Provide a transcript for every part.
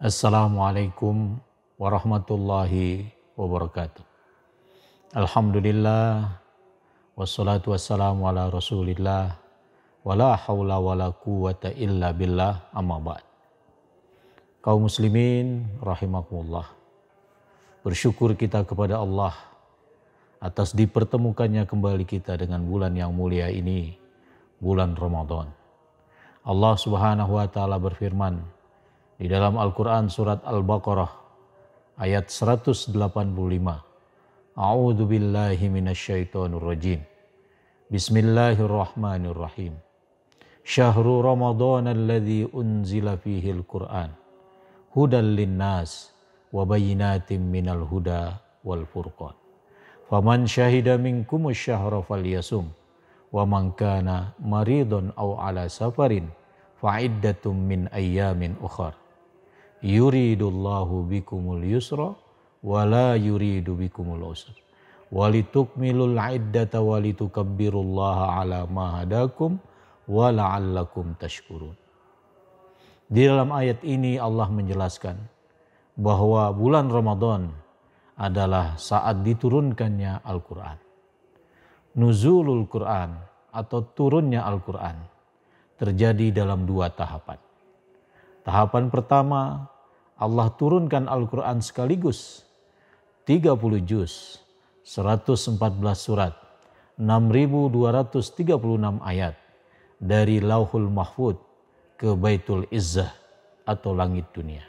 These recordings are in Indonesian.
Assalamualaikum warahmatullahi wabarakatuh. Alhamdulillah wassalatu wassalamu ala rasulillah wala hawla wala quwata illa billah amma ba'd. Kaum muslimin rahimakumullah, bersyukur kita kepada Allah atas dipertemukannya kembali kita dengan bulan yang mulia ini, bulan Ramadan. Allah Subhanahu wa taala berfirman di dalam Al-Quran surat Al-Baqarah ayat 185. A'udzu billahi minasyaitonir rajim. Bismillahirrahmanirrahim. Syahrul Ramadan alladzi unzila fihi al-Qur'an hudal linnas wa bayyinatin minal huda wal furqan. Faman syahida minkumus syahra falyasum wa man kana maridun aw ala safarin fa'iddatum min ayyamin ukhar. Yuridullahu bikumul yusra wa la yuridu bikumul usra walitukmilul iddata walitukabbirullaha ala ma hadakum wa la'allakum tashkurun. Di dalam ayat ini Allah menjelaskan bahwa bulan Ramadan adalah saat diturunkannya Al-Quran. Nuzulul Quran atau turunnya Al-Quran terjadi dalam dua tahapan. Tahapan pertama, Allah turunkan Al-Quran sekaligus 30 juz, 114 surat, 6.236 ayat dari Lauhul Mahfud ke Baitul Izzah atau langit dunia.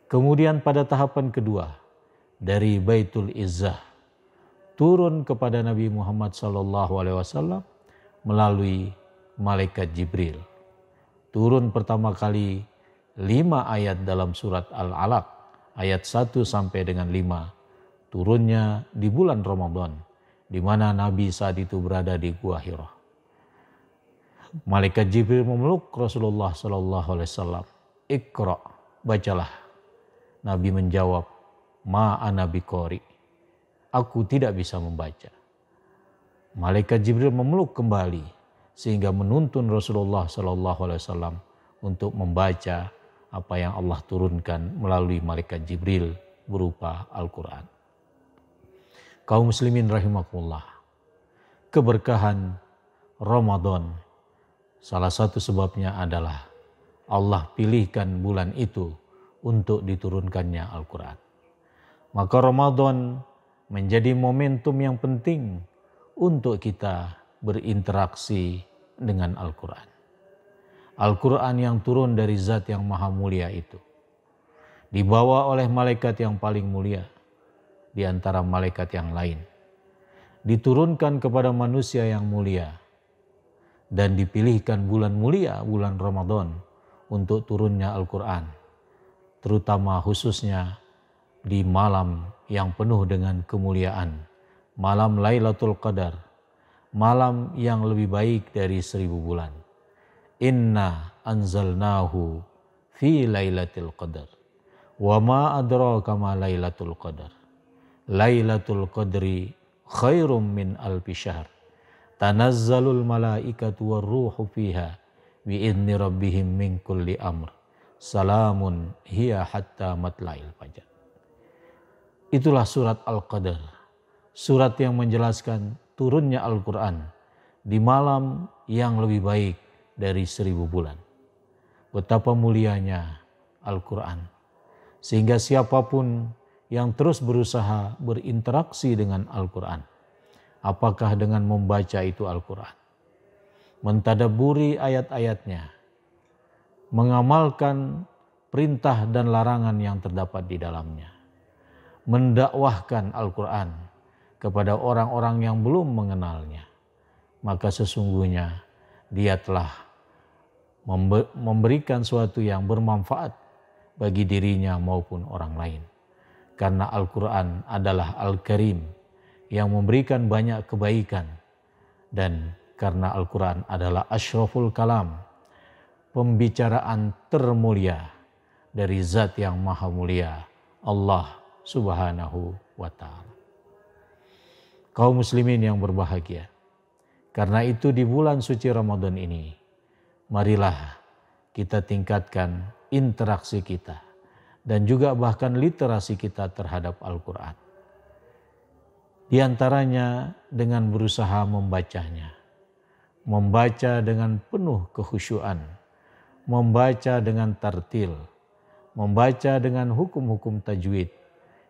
Kemudian pada tahapan kedua, dari Baitul Izzah turun kepada Nabi Muhammad SAW melalui malaikat Jibril. Turun pertama kali 5 ayat dalam surat Al-Alaq ayat 1 sampai dengan 5. Turunnya di bulan Ramadan di mana Nabi saat itu berada di Gua Hira. Malaikat Jibril memeluk Rasulullah SAW. Iqra, bacalah. Nabi menjawab, ma ana biqari. Aku tidak bisa membaca. Malaikat Jibril memeluk kembali sehingga menuntun Rasulullah SAW untuk membaca apa yang Allah turunkan melalui malaikat Jibril berupa Al-Quran. Kaum muslimin rahimakumullah, keberkahan Ramadan salah satu sebabnya adalah Allah pilihkan bulan itu untuk diturunkannya Al-Quran. Maka Ramadan menjadi momentum yang penting untuk kita berinteraksi dengan Al-Quran. Al-Quran yang turun dari zat yang maha mulia itu dibawa oleh malaikat yang paling mulia di antara malaikat yang lain. Diturunkan kepada manusia yang mulia dan dipilihkan bulan mulia, bulan Ramadan untuk turunnya Al-Quran. Terutama khususnya di malam yang penuh dengan kemuliaan, malam Lailatul Qadar, malam yang lebih baik dari 1000 bulan. Inna anzalnahu fi lailatul qadar. Wa ma adraka ma lailatul qadar. Lailatul qadri khairum min alfi syahr. Tanazzalul malaikatu warruhu fiha bi'izni rabbihim min kulli amr. Salamun hiya hatta matla'il fajar. Itulah surat Al-Qadar. Surat yang menjelaskan turunnya Al-Quran di malam yang lebih baik dari 1000 bulan. Betapa mulianya Al-Quran. Sehingga siapapun yang terus berusaha berinteraksi dengan Al-Quran, apakah dengan membaca itu Al-Quran, mentadaburi ayat-ayatnya, mengamalkan perintah dan larangan yang terdapat di dalamnya, mendakwahkan Al-Quran kepada orang-orang yang belum mengenalnya, maka sesungguhnya dia telah memberikan sesuatu yang bermanfaat bagi dirinya maupun orang lain. Karena Al-Quran adalah Al-Karim yang memberikan banyak kebaikan, dan karena Al-Quran adalah Asyraful Kalam, pembicaraan termulia dari zat yang maha mulia, Allah Subhanahu wa ta'ala. Kaum muslimin yang berbahagia, karena itu di bulan suci Ramadan ini, marilah kita tingkatkan interaksi kita, dan juga bahkan literasi kita terhadap Al-Quran. Di antaranya dengan berusaha membacanya. Membaca dengan penuh kekhusyuan, membaca dengan tartil, membaca dengan hukum-hukum tajwid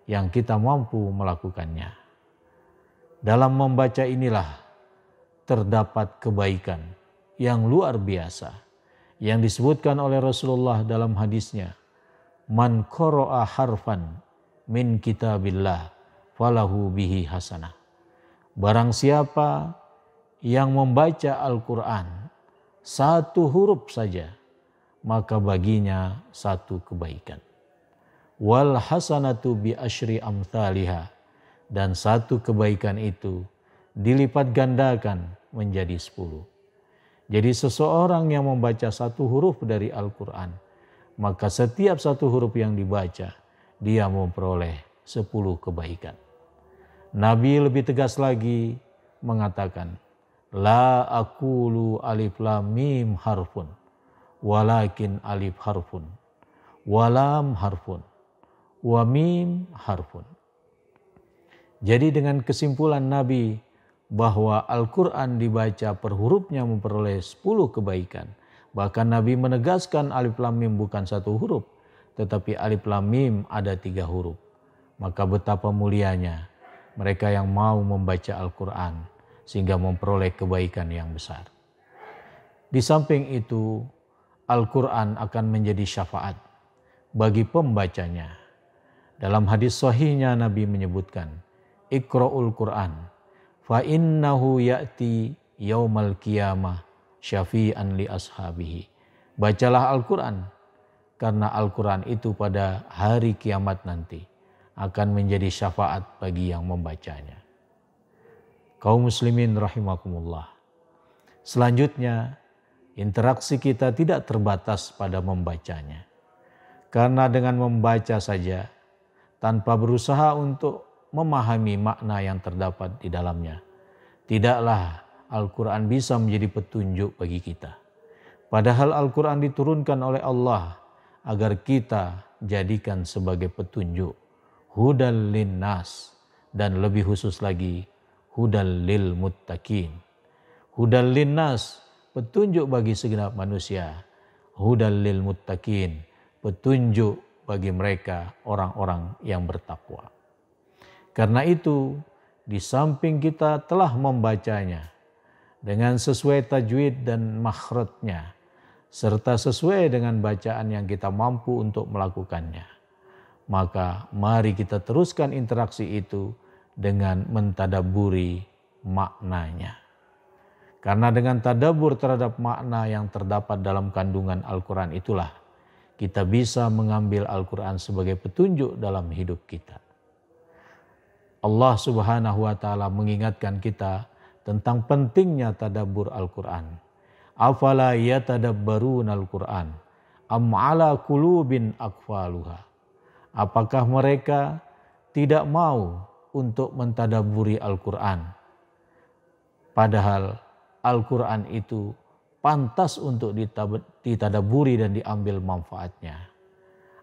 yang kita mampu melakukannya. Dalam membaca inilah terdapat kebaikan yang luar biasa yang disebutkan oleh Rasulullah dalam hadisnya, man qara'a harfan min kitabillah falahu bihi hasanah. Barang siapa yang membaca Al-Quran satu huruf saja, maka baginya satu kebaikan. Wal hasanatu bi asyri amthaliha, dan satu kebaikan itu dilipat gandakan menjadi 10. Jadi seseorang yang membaca satu huruf dari Al-Quran, maka setiap satu huruf yang dibaca, dia memperoleh 10 kebaikan. Nabi lebih tegas lagi mengatakan, la aqulu alif lam mim harfun, walakin alif harfun, walam harfun, wa mim harfun. Jadi dengan kesimpulan Nabi bahwa Al-Quran dibaca per hurufnya memperoleh 10 kebaikan. Bahkan Nabi menegaskan alif lam mim bukan satu huruf, tetapi alif lam mim ada 3 huruf. Maka betapa mulianya mereka yang mau membaca Al-Quran sehingga memperoleh kebaikan yang besar. Di samping itu, Al-Quran akan menjadi syafaat bagi pembacanya. Dalam hadis sahihnya Nabi menyebutkan, Iqra'ul Quran, fa innahu ya'ti yaumal qiyamah syafi'an li ashabihi. Bacalah Al-Quran, karena Al-Quran itu pada hari kiamat nanti akan menjadi syafaat bagi yang membacanya. Kaum muslimin rahimakumullah. Selanjutnya, interaksi kita tidak terbatas pada membacanya. Karena dengan membaca saja, tanpa berusaha untuk memahami makna yang terdapat di dalamnya, tidaklah Al-Quran bisa menjadi petunjuk bagi kita. Padahal Al-Quran diturunkan oleh Allah agar kita jadikan sebagai petunjuk. Hudal linnas, dan lebih khusus lagi, hudal lil muttaqin. Hudal linnas, petunjuk bagi segenap manusia. Hudal lil muttaqin, petunjuk bagi mereka orang-orang yang bertakwa. Karena itu, di samping kita telah membacanya dengan sesuai tajwid dan makhrajnya, serta sesuai dengan bacaan yang kita mampu untuk melakukannya, maka mari kita teruskan interaksi itu dengan mentadabburi maknanya. Karena dengan tadabbur terhadap makna yang terdapat dalam kandungan Al-Quran itulah kita bisa mengambil Al-Quran sebagai petunjuk dalam hidup kita. Allah Subhanahu wa Ta'ala mengingatkan kita tentang pentingnya tadabbur Al-Quran. Afala yatadabbaruna Al-Quran am ala qulubin aqfaluha. Apakah mereka tidak mau untuk mentadabburi Al-Quran? Padahal Al-Quran itu pantas untuk ditadabburi dan diambil manfaatnya.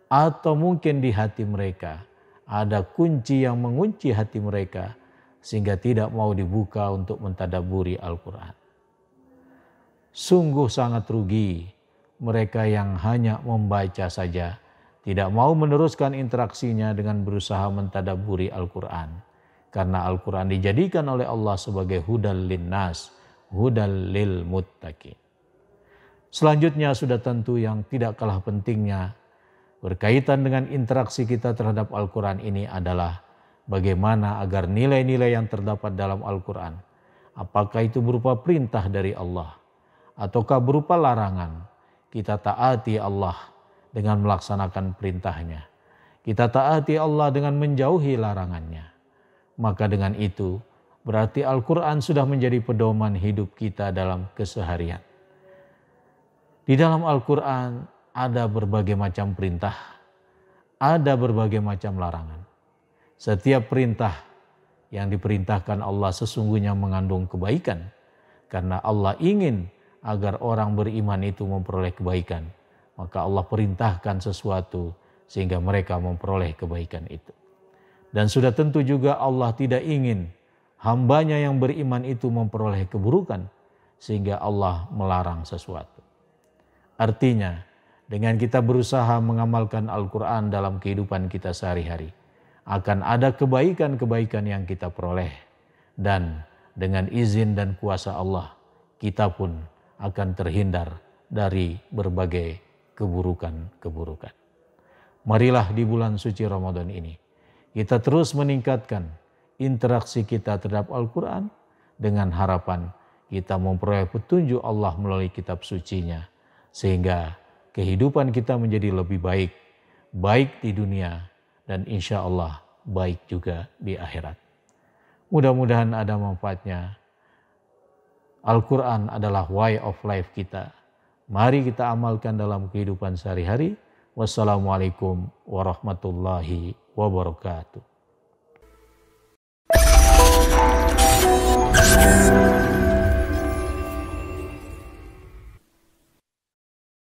Atau mungkin di hati mereka ada kunci yang mengunci hati mereka sehingga tidak mau dibuka untuk mentadabburi Al-Quran. Sungguh sangat rugi mereka yang hanya membaca saja, tidak mau meneruskan interaksinya dengan berusaha mentadabburi Al-Quran. Karena Al-Quran dijadikan oleh Allah sebagai hudal linnas, hudal lil muttaqin. Selanjutnya sudah tentu yang tidak kalah pentingnya berkaitan dengan interaksi kita terhadap Al-Quran ini adalah bagaimana agar nilai-nilai yang terdapat dalam Al-Quran, apakah itu berupa perintah dari Allah ataukah berupa larangan, kita taati Allah dengan melaksanakan perintahnya. Kita taati Allah dengan menjauhi larangannya. Maka dengan itu berarti Al-Quran sudah menjadi pedoman hidup kita dalam keseharian. Di dalam Al-Quran ada berbagai macam perintah, ada berbagai macam larangan. Setiap perintah yang diperintahkan Allah sesungguhnya mengandung kebaikan. Karena Allah ingin agar orang beriman itu memperoleh kebaikan. maka Allah perintahkan sesuatu sehingga mereka memperoleh kebaikan itu. Dan sudah tentu juga Allah tidak ingin hambanya yang beriman itu memperoleh keburukan sehingga Allah melarang sesuatu. Artinya, dengan kita berusaha mengamalkan Al-Quran dalam kehidupan kita sehari-hari, akan ada kebaikan-kebaikan yang kita peroleh. Dan dengan izin dan kuasa Allah, kita pun akan terhindar dari berbagai keburukan-keburukan. Marilah di bulan suci Ramadan ini, kita terus meningkatkan interaksi kita terhadap Al-Quran dengan harapan kita memperoleh petunjuk Allah melalui kitab sucinya, sehingga kehidupan kita menjadi lebih baik, baik di dunia dan insya Allah baik juga di akhirat. Mudah-mudahan ada manfaatnya. Al-Quran adalah way of life kita. Mari kita amalkan dalam kehidupan sehari-hari. Wassalamualaikum warahmatullahi wabarakatuh.